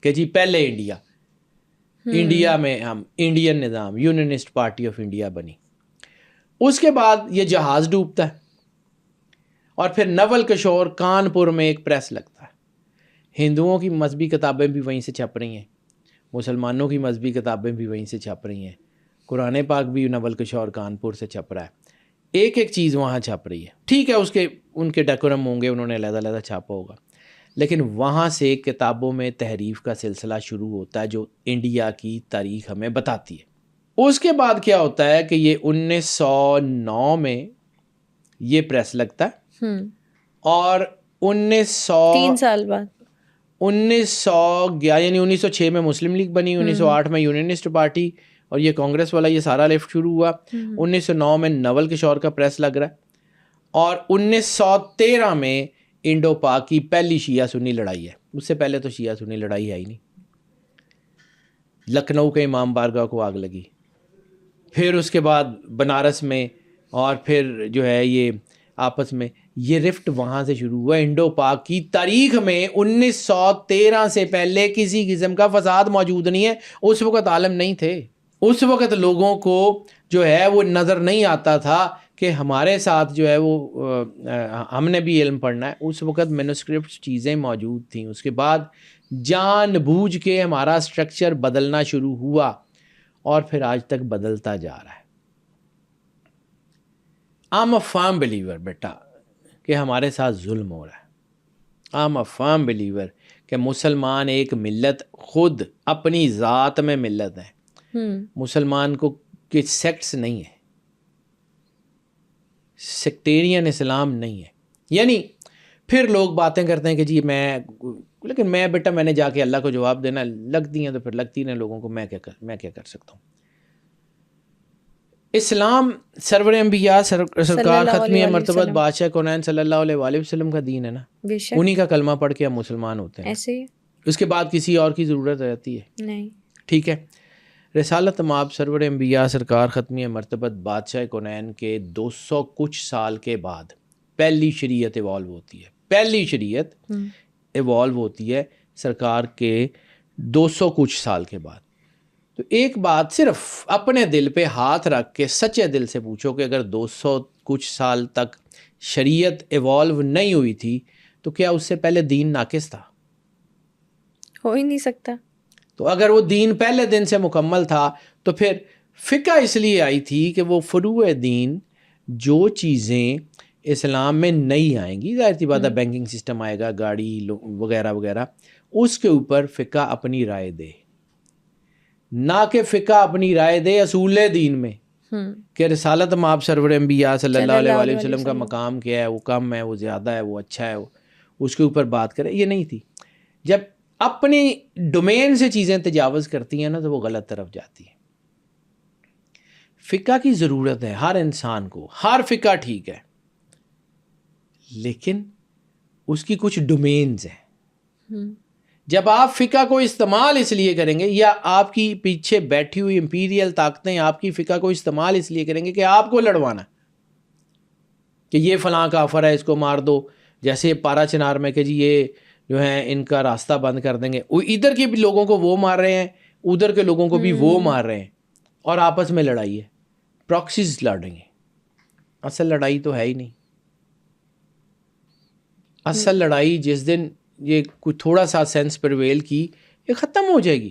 کہ جی پہلے انڈیا میں ہم انڈین نظام یونینسٹ پارٹی آف انڈیا بنی. اس کے بعد یہ جہاز ڈوبتا ہے اور پھر نول کشور کانپور میں ایک پریس لگتا ہے. ہندوؤں کی مذہبی کتابیں بھی وہیں سے چھپ رہی ہیں, مسلمانوں کی مذہبی کتابیں بھی وہیں سے چھپ رہی ہیں, قرآن پاک بھی نول کشور کانپور سے چھپ رہا ہے, ایک ایک چیز وہاں چھپ رہی ہے. ٹھیک ہے, ان کے ڈیکورم ہوں گے, انہوں نے علیحدہ علیحدہ چھاپا ہوگا, لیکن وہاں سے کتابوں میں تحریف کا سلسلہ شروع ہوتا ہے جو انڈیا کی تاریخ ہمیں بتاتی ہے. اس کے بعد کیا ہوتا ہے کہ یہ 1909 میں یہ پریس لگتا ہے اور 3 سال بعد 1911 یعنی 1906 میں مسلم لیگ بنی, 1908 میں یونینسٹ پارٹی اور یہ کانگریس والا یہ سارا لفٹ شروع ہوا. 1909 میں نول کشور کا پریس لگ رہا ہے اور 1913 میں انڈو پاک کی پہلی شیعہ سنی لڑائی ہے. اس سے پہلے تو شیعہ سنی لڑائی ہے ہی نہیں. لکھنؤ کے امام بارگاہ کو آگ لگی, پھر اس کے بعد بنارس میں, اور پھر جو ہے یہ آپس میں یہ رفٹ وہاں سے شروع ہوا. انڈو پاک کی تاریخ میں 1913 سے پہلے کسی قسم کا فساد موجود نہیں ہے. اس وقت عالم نہیں تھے, اس وقت لوگوں کو جو ہے وہ نظر نہیں آتا تھا کہ ہمارے ساتھ جو ہے وہ ہم نے بھی علم پڑھنا ہے. اس وقت مینوسکرپٹ چیزیں موجود تھیں. اس کے بعد جان بوجھ کے ہمارا سٹرکچر بدلنا شروع ہوا اور پھر آج تک بدلتا جا رہا ہے. I'm a firm believer بیٹا کہ ہمارے ساتھ ظلم ہو رہا ہے. I'm a firm believer کہ مسلمان ایک ملت خود اپنی ذات میں ملت ہے. مسلمان کو کہ سیکٹس نہیں ہے, سیکٹیرین اسلام نہیں ہے. یعنی پھر لوگ باتیں کرتے ہیں کہ جی لیکن بیٹا میں نے جا کے اللہ کو جواب دینا, لگتی ہیں تو پھر لگتی ہیں لوگوں کو, میں کیا کر سکتا ہوں. اسلام سرور انبیاء سرکار ختمی مرتبت بادشاہ کونین صلی اللہ علیہ وآلہ وسلم کا دین ہے نا, انہی کا کلمہ پڑھ کے ہم مسلمان ہوتے ہیں. ایسے ہی اس کے بعد کسی اور کی ضرورت رہتی ہے نہیں. ٹھیک ہے. رسالت مآب سرور انبیاء سرکار ختمی مرتبت بادشاہ کونین کے 200 کچھ سال کے بعد پہلی شریعت ایوالو ہوتی ہے. پہلی شریعت ایوالو ہوتی ہے سرکار کے 200 کچھ سال کے بعد. تو ایک بات صرف اپنے دل پہ ہاتھ رکھ کے سچے دل سے پوچھو کہ اگر 200 کچھ سال تک شریعت ایوالو نہیں ہوئی تھی تو کیا اس سے پہلے دین ناقص تھا؟ ہو ہی نہیں سکتا. تو اگر وہ دین پہلے دن سے مکمل تھا تو پھر فقہ اس لیے آئی تھی کہ وہ فروع دین جو چیزیں اسلام میں نہیں آئیں گی, ظاہر سی بات ہے بینکنگ سسٹم آئے گا, گاڑی وغیرہ وغیرہ, اس کے اوپر فقہ اپنی رائے دے, نہ کہ فقہ اپنی رائے دے اصول دین میں کہ رسالت مآب سرور انبیاء صلی اللہ علیہ وآلہ وسلم کا مقام کیا ہے, وہ کم ہے, وہ زیادہ ہے, وہ اچھا ہے, اس کے اوپر بات کرے. یہ نہیں تھی. جب اپنی ڈومین سے چیزیں تجاوز کرتی ہیں نا تو وہ غلط طرف جاتی ہیں. فقہ کی ضرورت ہے ہر انسان کو, ہر فقہ ٹھیک ہے, لیکن اس کی کچھ ڈومینز ہیں. جب آپ فقہ کو استعمال اس لیے کریں گے, یا آپ کی پیچھے بیٹھی ہوئی امپیریل طاقتیں آپ کی فقہ کو استعمال اس لیے کریں گے کہ آپ کو لڑوانا کہ یہ فلاں کافر ہے, اس کو مار دو, جیسے پارا چنار میں کہ جی یہ جو ہے ان کا راستہ بند کر دیں گے, ادھر کے بھی لوگوں کو وہ مار رہے ہیں, ادھر کے لوگوں کو بھی وہ مار رہے ہیں, اور آپس میں لڑائی ہے, پراکسیز لڑیں گے. اصل لڑائی تو ہے ہی نہیں. اصل لڑائی جس دن یہ کوئی تھوڑا سا سینس پرویل کی, یہ ختم ہو جائے گی.